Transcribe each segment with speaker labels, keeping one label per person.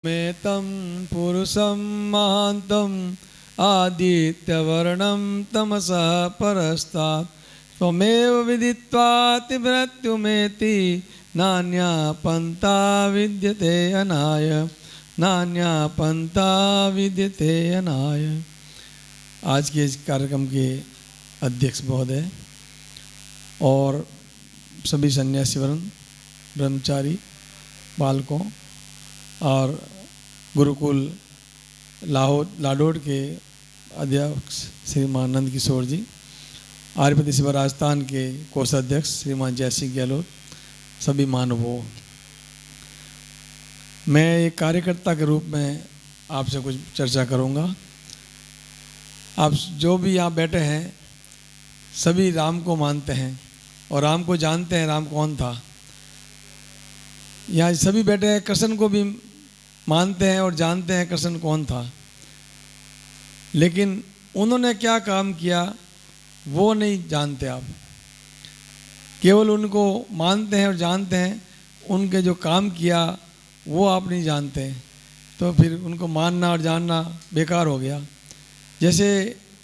Speaker 1: में तं पुरुषं महान्तं आदित्यवर्णं तमसः परस्तात् त्वमेव विदित्वाति मृत्युमेति नान्या पन्था विद्यते अनाय नान्या पन्था विद्यते अनाय। आज के इस कार्यक्रम के अध्यक्ष महोदय और सभी सन्यासीवर्ण, ब्रह्मचारी, बालकों और गुरुकुल लाडोड के अध्यक्ष श्रीमान नंद किशोर जी, आर्यपति सेवा राजस्थान के कोषाध्यक्ष श्रीमान जय सिंह गहलोत, सभी मानवों, मैं एक कार्यकर्ता के रूप में आपसे कुछ चर्चा करूंगा। आप जो भी यहाँ बैठे हैं सभी राम को मानते हैं और राम को जानते हैं। राम कौन था? यहाँ सभी बैठे हैं कृष्ण को भी मानते हैं और जानते हैं कृष्ण कौन था, लेकिन उन्होंने क्या काम किया वो नहीं जानते आप। केवल उनको मानते हैं और जानते हैं, उनके जो काम किया वो आप नहीं जानते, तो फिर उनको मानना और जानना बेकार हो गया। जैसे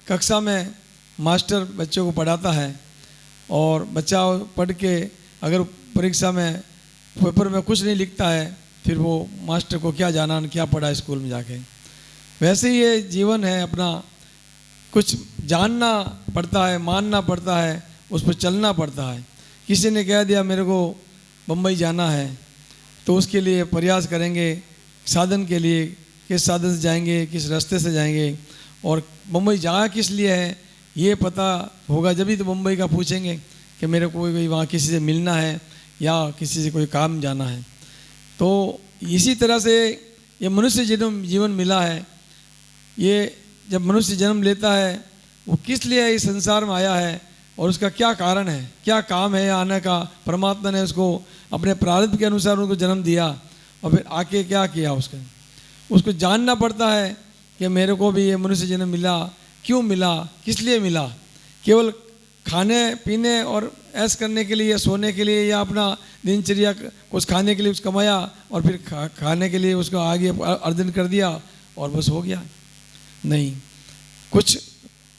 Speaker 1: कक्षा में मास्टर बच्चों को पढ़ाता है और बच्चा पढ़ के अगर परीक्षा में पेपर में कुछ नहीं लिखता है, फिर वो मास्टर को क्या जाना क्या पढ़ा स्कूल में जाके। वैसे ही ये जीवन है अपना, कुछ जानना पड़ता है, मानना पड़ता है, उस पर चलना पड़ता है। किसी ने कह दिया मेरे को बम्बई जाना है, तो उसके लिए प्रयास करेंगे साधन के लिए, किस साधन से जाएंगे, किस रास्ते से जाएंगे, और बम्बई जा किस लिए है ये पता होगा जब ही तो बम्बई का पूछेंगे कि मेरे को कोई वहाँ किसी से मिलना है या किसी से कोई काम जाना है। तो इसी तरह से ये मनुष्य जीवन मिला है। ये जब मनुष्य जन्म लेता है वो किस लिए इस संसार में आया है और उसका क्या कारण है, क्या काम है आने का। परमात्मा ने उसको अपने प्रारब्ध के अनुसार उनको जन्म दिया और फिर आके क्या किया उसको जानना पड़ता है कि मेरे को भी ये मनुष्य जन्म मिला, क्यों मिला, किस लिए मिला। केवल खाने पीने और ऐश करने के लिए, सोने के लिए, या अपना दिनचर्या कुछ खाने के लिए कुछ कमाया और फिर खाने के लिए उसको आगे अर्जन कर दिया और बस हो गया? नहीं, कुछ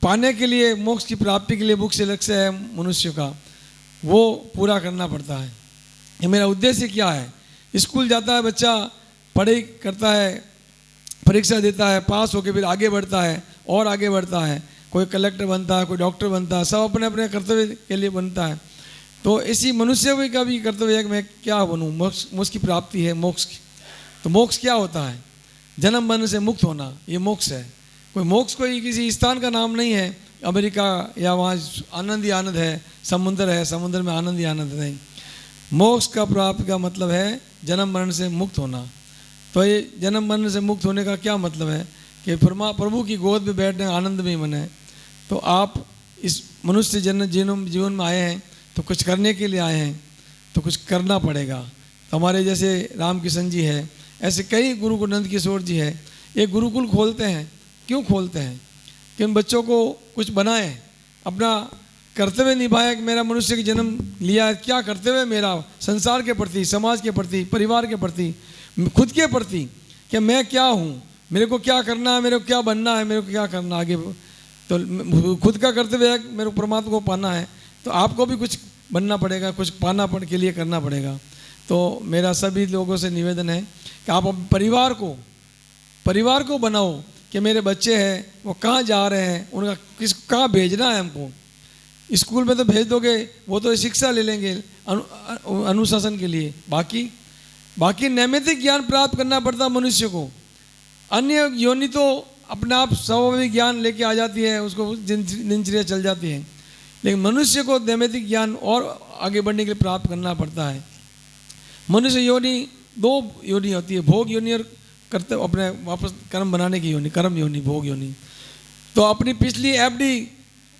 Speaker 1: पाने के लिए, मोक्ष की प्राप्ति के लिए मुख्य लक्ष्य है मनुष्य का, वो पूरा करना पड़ता है। ये मेरा उद्देश्य क्या है? स्कूल जाता है बच्चा, पढ़ाई करता है, परीक्षा देता है, पास होकर फिर आगे बढ़ता है और आगे बढ़ता है। कोई कलेक्टर बनता है, कोई डॉक्टर बनता है, सब अपने अपने कर्तव्य के लिए बनता है। तो इसी मनुष्य का भी कर्तव्य है कि मैं क्या बनूं, मोक्ष की प्राप्ति है, मोक्ष की। तो मोक्ष क्या होता है? जन्म मरण से मुक्त होना, ये मोक्ष है। कोई मोक्ष कोई किसी स्थान का नाम नहीं है, अमेरिका या वहाँ आनंद ही आनंद है, समुद्र है, समुद्र में आनंद ही आनंद नहीं। मोक्ष का प्राप्ति का मतलब है जन्म मरण से मुक्त होना। तो ये जन्म मरण से मुक्त होने का क्या मतलब है कि प्रभु की गोद में बैठने आनंद में मन है। तो आप इस मनुष्य जीवन में आए हैं तो कुछ करने के लिए आए हैं, तो कुछ करना पड़ेगा। तो हमारे जैसे राम किशन जी है, ऐसे कई गुरुकुल नंद किशोर जी है, एक गुरुकुल खोलते हैं। क्यों खोलते हैं? कि उन बच्चों को कुछ बनाएं, अपना कर्तव्य निभाए कि मेरा मनुष्य का जन्म लिया, क्या कर्तव्य मेरा संसार के प्रति, समाज के प्रति, परिवार के प्रति, खुद के प्रति, कि मैं क्या हूँ, मेरे को क्या करना है, मेरे को क्या बनना है, मेरे को क्या करना आगे। तो खुद का कर्तव्य है मेरे को परमात्मा को पाना है, तो आपको भी कुछ बनना पड़ेगा, कुछ पाना के लिए करना पड़ेगा। तो मेरा सभी लोगों से निवेदन है कि आप परिवार को बनाओ कि मेरे बच्चे हैं वो कहाँ जा रहे हैं, उनका कहाँ भेजना है हमको। स्कूल में तो भेज दोगे, वो तो शिक्षा ले लेंगे अनुशासन के लिए, बाकी नैमित्तिक ज्ञान प्राप्त करना पड़ता मनुष्य को। अन्य योनि तो अपने आप स्वाभाविक ज्ञान लेके आ जाती है, उसको दिनचर्या चल जाती है, लेकिन मनुष्य को नैमित्तिक ज्ञान और आगे बढ़ने के लिए प्राप्त करना पड़ता है। मनुष्य योनि दो योनि होती है, भोग योनि और कर्तव्य अपने वापस कर्म बनाने की योनि, कर्म योनि, भोग योनि। तो अपनी पिछली एफडी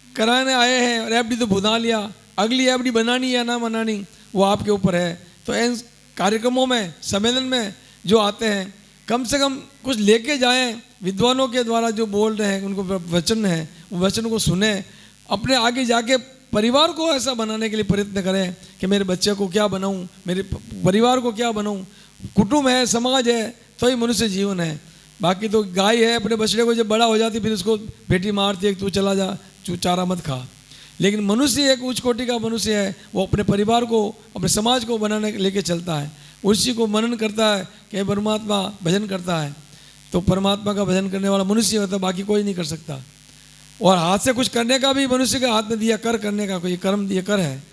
Speaker 1: कराने आए हैं और एफडी तो भुना लिया, अगली एफडी बनानी या ना बनानी वो आपके ऊपर है। तो इन कार्यक्रमों में, सम्मेलन में जो आते हैं, कम से कम कुछ लेके जाएं, विद्वानों के द्वारा जो बोल रहे हैं उनको वचन है, वो वचन को सुने, अपने आगे जाके परिवार को ऐसा बनाने के लिए प्रयत्न करें कि मेरे बच्चे को क्या बनाऊं, मेरे परिवार को क्या बनाऊं। कुटुंब है, समाज है, तो ही मनुष्य जीवन है। बाकी तो गाय है, अपने बछड़े को जब बड़ा हो जाती फिर उसको बेटी मारती है कि तू चला जा, तू चारा मत खा। लेकिन मनुष्य एक उच्च कोटि का मनुष्य है, वो अपने परिवार को, अपने समाज को बनाने लेके चलता है, उसी को मनन करता है कि परमात्मा भजन करता है। तो परमात्मा का भजन करने वाला मनुष्य होता है, बाकी कोई नहीं कर सकता। और हाथ से कुछ करने का भी मनुष्य के हाथ में दिया, कर करने का कोई कर्म दिया, कर है,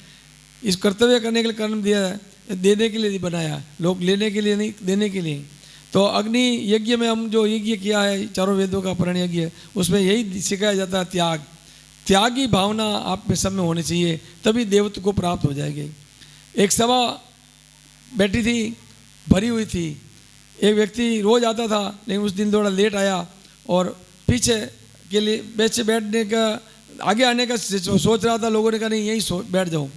Speaker 1: इस कर्तव्य करने के लिए कर्म दिया है, देने के लिए बनाया, लोग लेने के लिए नहीं, देने के लिए। तो अग्नि यज्ञ में हम जो यज्ञ किया है, चारों वेदों का प्रण यज्ञ है, उसमें यही सिखाया जाता है, त्याग। त्याग की भावना आप में सब में होनी चाहिए, तभी देवत्व को प्राप्त हो जाएगी। एक सभा बैठी थी, भरी हुई थी, एक व्यक्ति रोज आता था, लेकिन उस दिन थोड़ा लेट आया और पीछे के लिए बैठने का, आगे आने का सोच रहा था। लोगों ने कहा नहीं यहीं बैठ जाओ।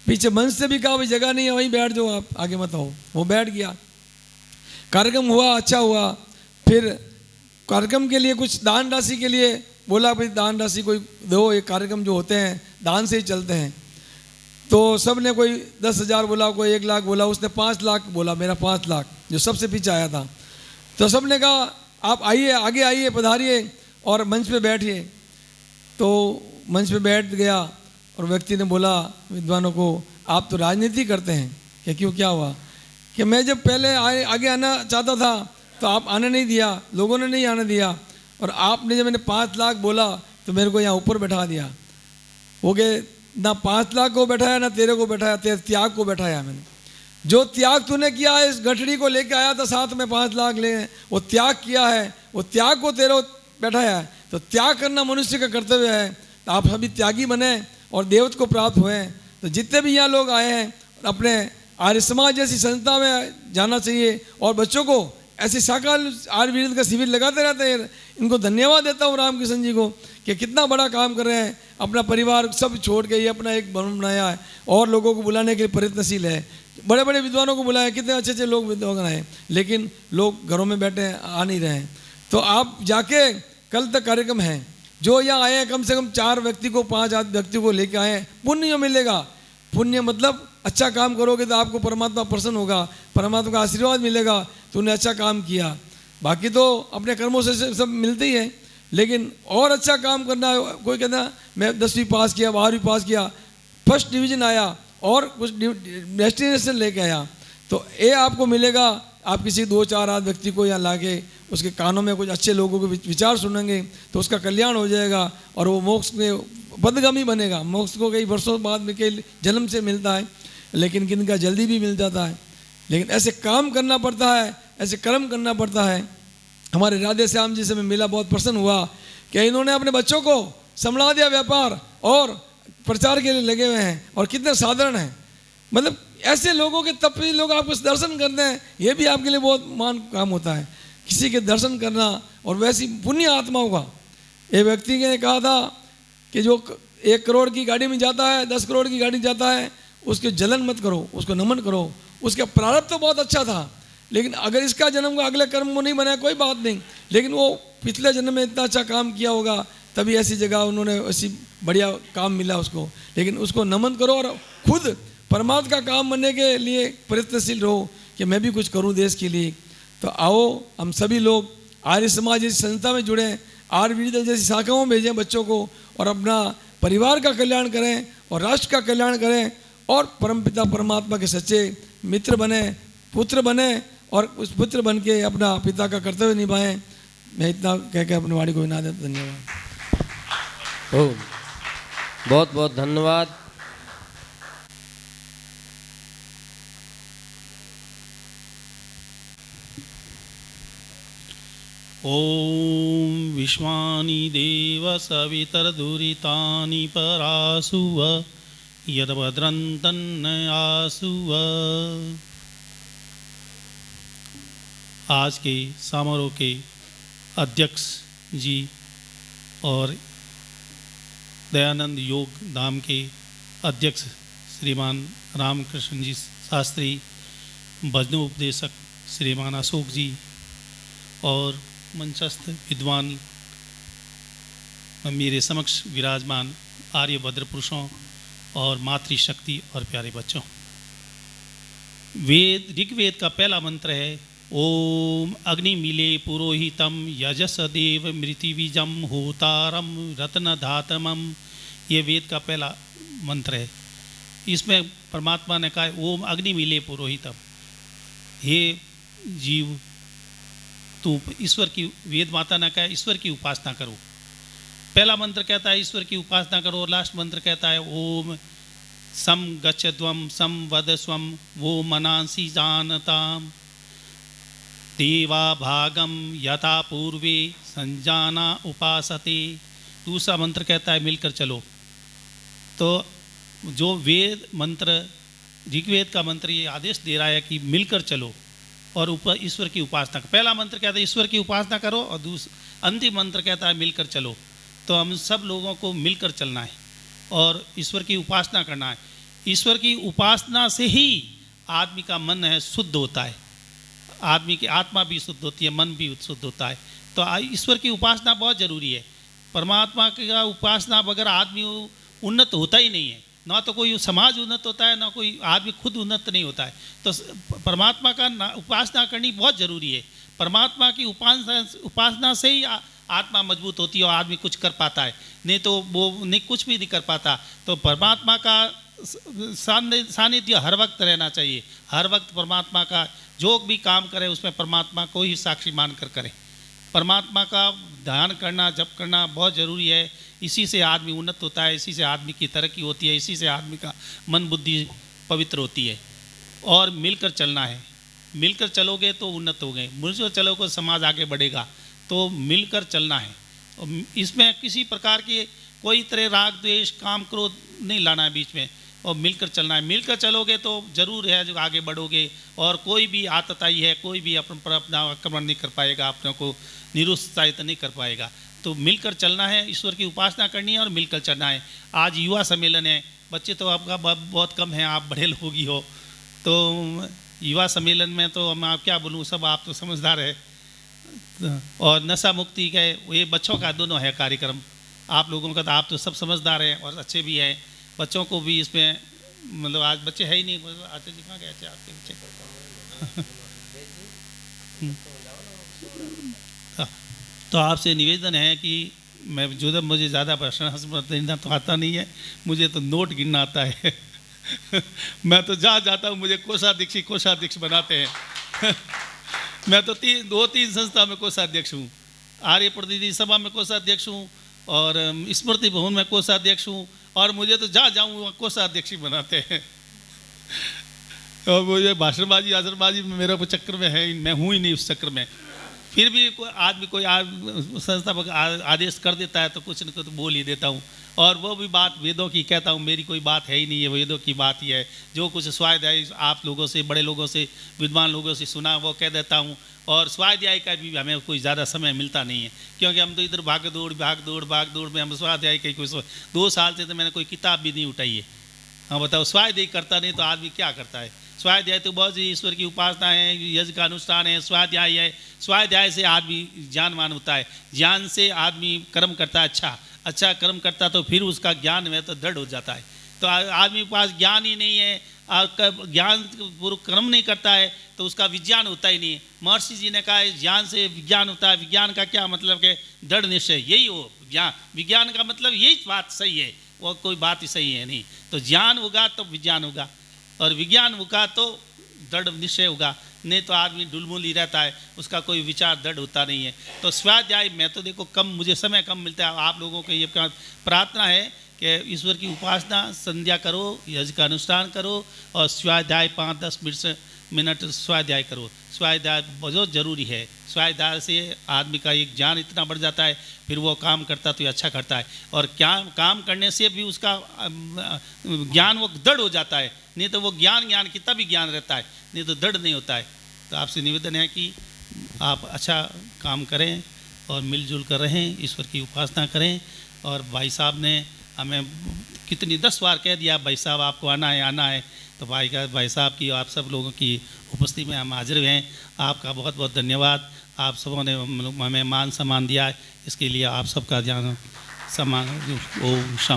Speaker 1: पीछे मंच से भी कहा भाई जगह नहीं है, वहीं बैठ जाओ, आप आगे मत आओ। वो बैठ गया। कार्यक्रम हुआ, अच्छा हुआ। फिर कार्यक्रम के लिए कुछ दान राशि के लिए बोला, भाई दान राशि कोई दो, ये कार्यक्रम जो होते हैं दान से ही चलते हैं। तो सब ने कोई 10,000 बोला, कोई 1 लाख बोला, उसने 5 लाख बोला, मेरा 5 लाख, जो सबसे पीछे आया था। तो सब ने कहा आप आइए, आगे आइए, पधारिए और मंच पे बैठिए। तो मंच पे बैठ गया और व्यक्ति ने बोला विद्वानों को, आप तो राजनीति करते हैं क्या? क्यों, क्या हुआ? कि मैं जब पहले आगे आना चाहता था तो आप आने नहीं दिया, लोगों ने नहीं आने दिया, और आपने जब मैंने 5 लाख बोला तो मेरे को यहाँ ऊपर बैठा दिया। वो के ना 5 लाख को बैठाया, ना तेरे को बैठाया, तेरे त्याग को बैठाया मैंने। जो त्याग तूने किया है, इस गठड़ी को लेके आया था साथ में 5 लाख ले, वो त्याग किया है, वो त्याग को तेरे बैठाया है। तो त्याग करना मनुष्य का कर्तव्य है। तो आप सभी त्यागी बने और देवत्व को प्राप्त हुए। तो जितने भी यहाँ लोग आए हैं, अपने आर्य समाज जैसी संस्था में जाना चाहिए और बच्चों को ऐसे साकाल आर्य वीर का शिविर लगाते रहते हैं। इनको धन्यवाद देता हूँ रामकृष्ण जी को कि कितना बड़ा काम कर रहे हैं, अपना परिवार सब छोड़ के ये अपना एक भवन बनाया है और लोगों को बुलाने के लिए प्रयत्नशील है। बड़े बड़े विद्वानों को बुलाया, कितने अच्छे अच्छे लोग विद्वान आए, लेकिन लोग घरों में बैठे हैं, आ नहीं रहे हैं। तो आप जाके, कल तक कार्यक्रम है, जो यहाँ आए हैं कम से कम 4 व्यक्ति को, 5 व्यक्ति को लेके आए हैं, पुण्य मिलेगा। पुण्य मतलब अच्छा काम करोगे तो आपको परमात्मा प्रसन्न होगा, परमात्मा का आशीर्वाद मिलेगा, तूने अच्छा काम किया। बाकी तो अपने कर्मों से सब मिलते ही है, लेकिन और अच्छा काम करना। कोई कहता मैं 10वीं पास किया, 12वीं पास किया, फर्स्ट डिवीजन आया और कुछ डेस्टिनेशन लेके आया, तो ये आपको मिलेगा। आप किसी 2-4 आध व्यक्ति को यहाँ लाके उसके कानों में कुछ अच्छे लोगों के विचार सुनेंगे तो उसका कल्याण हो जाएगा और वो मोक्ष में पदगामी बनेगा। मोक्ष को कई वर्षों बाद में, कई जन्म से मिलता है, लेकिन किनका जल्दी भी मिल जाता है। लेकिन ऐसे काम करना पड़ता है, ऐसे कर्म करना पड़ता है। हमारे राधे श्याम जी से मैं मिला, बहुत प्रसन्न हुआ कि इन्होंने अपने बच्चों को संभाल दिया व्यापार और प्रचार के लिए लगे हुए हैं, और कितने साधारण हैं। मतलब ऐसे लोगों के तपस्वी लोग आपको दर्शन करते हैं, ये भी आपके लिए बहुत मान काम होता है, किसी के दर्शन करना। और वैसी पुण्य आत्माओं का, एक व्यक्ति ने कहा था कि जो 1 करोड़ की गाड़ी में जाता है, 10 करोड़ की गाड़ी जाता है, उसके जलन मत करो, उसको नमन करो। उसका प्रारब्ध तो बहुत अच्छा था, लेकिन अगर इसका जन्म का अगले कर्म को नहीं बनाया कोई बात नहीं, लेकिन वो पिछले जन्म में इतना अच्छा काम किया होगा, तभी ऐसी जगह उन्होंने ऐसी बढ़िया काम मिला उसको। लेकिन उसको नमन करो और खुद परमात्मा का काम बनने के लिए प्रयत्नशील रहो कि मैं भी कुछ करूं देश के लिए। तो आओ हम सभी लोग आर्य समाज जैसी संस्था में जुड़ें, आर्य वीर जैसी शाखाओं में भेजें बच्चों को, और अपना परिवार का कल्याण करें और राष्ट्र का कल्याण करें, और परमपिता परमात्मा के सच्चे मित्र बने, पुत्र बने, और उस पुत्र बन के अपना पिता का कर्तव्य निभाएं। मैं इतना कह के अपनी वाणी को विना देता। धन्यवाद।
Speaker 2: बहुत बहुत धन्यवाद।
Speaker 3: ओम विश्वानि देव सवितर्दुरितानि परासुव यद्भद्रन्तन्नयासुव। आज के समारोह के अध्यक्ष जी और दयानंद योग धाम के अध्यक्ष श्रीमान रामकृष्ण जी शास्त्री, भजनोपदेशक श्रीमान अशोक जी, और मंचस्थ विद्वान मेरे समक्ष विराजमान आर्य भद्र पुरुषों और मातृशक्ति और प्यारे बच्चों। ऋग्वेद का पहला मंत्र है ओम अग्निमीले पुरोहितम यजस देव मृतिबीजम होतारम रत्नधातमम, ये वेद का पहला मंत्र है। इसमें परमात्मा ने कहा ओम अग्निमीले पुरोहितम, हे जीव तू ईश्वर की, वेद माता ने कहा ईश्वर की उपासना करो। पहला मंत्र कहता है ईश्वर की उपासना करो, और लास्ट मंत्र कहता है ओम सम गच्छध्वम सम वदस्वम वो मनांसी जानताम देवा भागम यथा पूर्वे संजाना उपासते। दूसरा मंत्र कहता है मिलकर चलो। तो जो वेद मंत्र, ऋग्वेद का मंत्र ये आदेश दे रहा है कि मिलकर चलो और ईश्वर की उपासना। पहला मंत्र कहता है ईश्वर की उपासना करो, और अंतिम मंत्र कहता है मिलकर चलो। तो हम सब लोगों को मिलकर चलना है और ईश्वर की उपासना करना है। ईश्वर की उपासना से ही आदमी का मन है शुद्ध होता है, आदमी की आत्मा भी शुद्ध होती है, मन भी शुद्ध होता है। तो ईश्वर की उपासना बहुत ज़रूरी है। परमात्मा की उपासना बगैर आदमी उन्नत होता ही नहीं है, ना तो कोई समाज उन्नत होता है, ना कोई आदमी खुद उन्नत नहीं होता है। तो परमात्मा का उपासना करनी बहुत ज़रूरी है। परमात्मा की उपासना से ही आत्मा मजबूत होती है और आदमी कुछ कर पाता है, नहीं तो वो नहीं, कुछ भी नहीं कर पाता। तो परमात्मा का सानिध्य हर वक्त रहना चाहिए। हर वक्त परमात्मा का जो भी काम करे उसमें परमात्मा को ही साक्षी मानकर करें। परमात्मा का ध्यान करना, जप करना बहुत ज़रूरी है। इसी से आदमी उन्नत होता है, इसी से आदमी की तरक्की होती है, इसी से आदमी का मन बुद्धि पवित्र होती है। और मिलकर चलना है, मिलकर चलोगे तो उन्नत होगे, मिलकर चलोगे समाज आगे बढ़ेगा। तो मिलकर चलना है, इसमें किसी प्रकार की कोई तरह राग द्वेष काम क्रोध नहीं लाना है बीच में, और मिलकर चलना है। मिलकर चलोगे तो ज़रूर है जो आगे बढ़ोगे, और कोई भी आतताई है, कोई भी अपना आक्रमण नहीं कर पाएगा, अपने को निरुत्साहित नहीं कर पाएगा। तो मिलकर चलना है, ईश्वर की उपासना करनी है और मिलकर चलना है। आज युवा सम्मेलन है, बच्चे तो आपका बहुत कम हैं, आप बड़े लोग ही हो। तो युवा सम्मेलन में तो मैं आप क्या बोलूँ, सब आप तो समझदार है। और नशा मुक्ति का ये बच्चों का दोनों है कार्यक्रम, आप लोगों का तो आप तो सब समझदार हैं और अच्छे भी हैं। बच्चों को भी इसमें मतलब आज बच्चे है ही नहीं, आते जी कहाँ गए थे आपके बच्चे? तो आपसे निवेदन है कि मैं जो मुझे ज़्यादा प्रश्न देना तो आता नहीं है, मुझे तो नोट गिनना आता है। मैं तो जहाँ जाता हूँ मुझे कोषाध्यक्ष बनाते हैं। मैं तो 2-3 संस्था में कोषाध्यक्ष हूँ, आर्य प्रतिनिधि सभा में कोषाध्यक्ष हूँ, और स्मृति भवन में कोषाध्यक्ष हूँ, और मुझे तो जहाँ जाऊँ वहाँ कोषाध्यक्ष ही बनाते हैं। और मुझे भाषणबाजी आसनबाजी में मेरा को चक्कर में है, मैं हूँ ही नहीं उस चक्कर में। फिर भी कोई संस्था आदेश कर देता है तो कुछ न कुछ बोल ही देता हूँ, और वो भी बात वेदों की कहता हूँ, मेरी कोई बात है ही नहीं है, वेदों की बात ही है। जो कुछ स्वाध्याय आप लोगों से, बड़े लोगों से, विद्वान लोगों से सुना वो कह देता हूँ। और स्वाध्याय का भी हमें कोई ज़्यादा समय मिलता नहीं है, क्योंकि हम तो इधर भाग दौड़ में हम स्वाध्याय का कोई 2 साल से तो मैंने कोई किताब भी नहीं उठाई है। हाँ बताओ, स्वाध्याय करता नहीं तो आदमी क्या करता है? स्वाध्याय तो बहुत सी ईश्वर की उपासना है, यज्ञ का अनुष्ठान है, स्वाध्याय है। स्वाध्याय से आदमी ज्ञानवान होता है, ज्ञान से आदमी कर्म करता है, अच्छा कर्म करता तो फिर उसका ज्ञान में तो दृढ़ हो जाता है। तो आदमी के पास ज्ञान ही नहीं है, ज्ञान पूर्व कर्म नहीं करता है, तो उसका विज्ञान होता ही नहीं है। महर्षि जी ने कहा है ज्ञान से विज्ञान होता है। विज्ञान का क्या मतलब कि दृढ़ निश्चय, यही हो ज्ञान। विज्ञान का मतलब यही बात सही है, वो कोई बात ही सही है नहीं। तो ज्ञान होगा तो विज्ञान होगा, और विज्ञान होगा तो दृढ़ निश्चय होगा, नहीं तो आदमी डुलमुल ही रहता है, उसका कोई विचार दृढ़ होता नहीं है। तो स्वाध्याय मैं तो देखो कम, मुझे समय कम मिलता है। आप लोगों को ये प्रार्थना है कि ईश्वर की उपासना संध्या करो, यज्ञ का अनुष्ठान करो, और स्वाध्याय 5-10 मिनट स्वाध्याय करो। स्वाध्याय बहुत ज़रूरी है। स्वाध्याय से आदमी का एक ज्ञान इतना बढ़ जाता है, फिर वो काम करता तो अच्छा करता है, और क्या काम करने से भी उसका ज्ञान वो दृढ़ हो जाता है। नहीं तो वो ज्ञान कितना भी ज्ञान रहता है, नहीं तो दृढ़ नहीं होता है। तो आपसे निवेदन है कि आप अच्छा काम करें और मिलजुल कर रहें, ईश्वर की उपासना करें। और भाई साहब ने हमें कितनी 10 बार कह दिया भाई साहब आपको आना है, तो भाई साहब की, आप सब लोगों की उपस्थिति में हम हाजिर हुए हैं। आपका बहुत बहुत धन्यवाद। आप सबों ने हमें मान सम्मान दिया है, इसके लिए आप सबका ध्यान सम्मान। ओम शांति।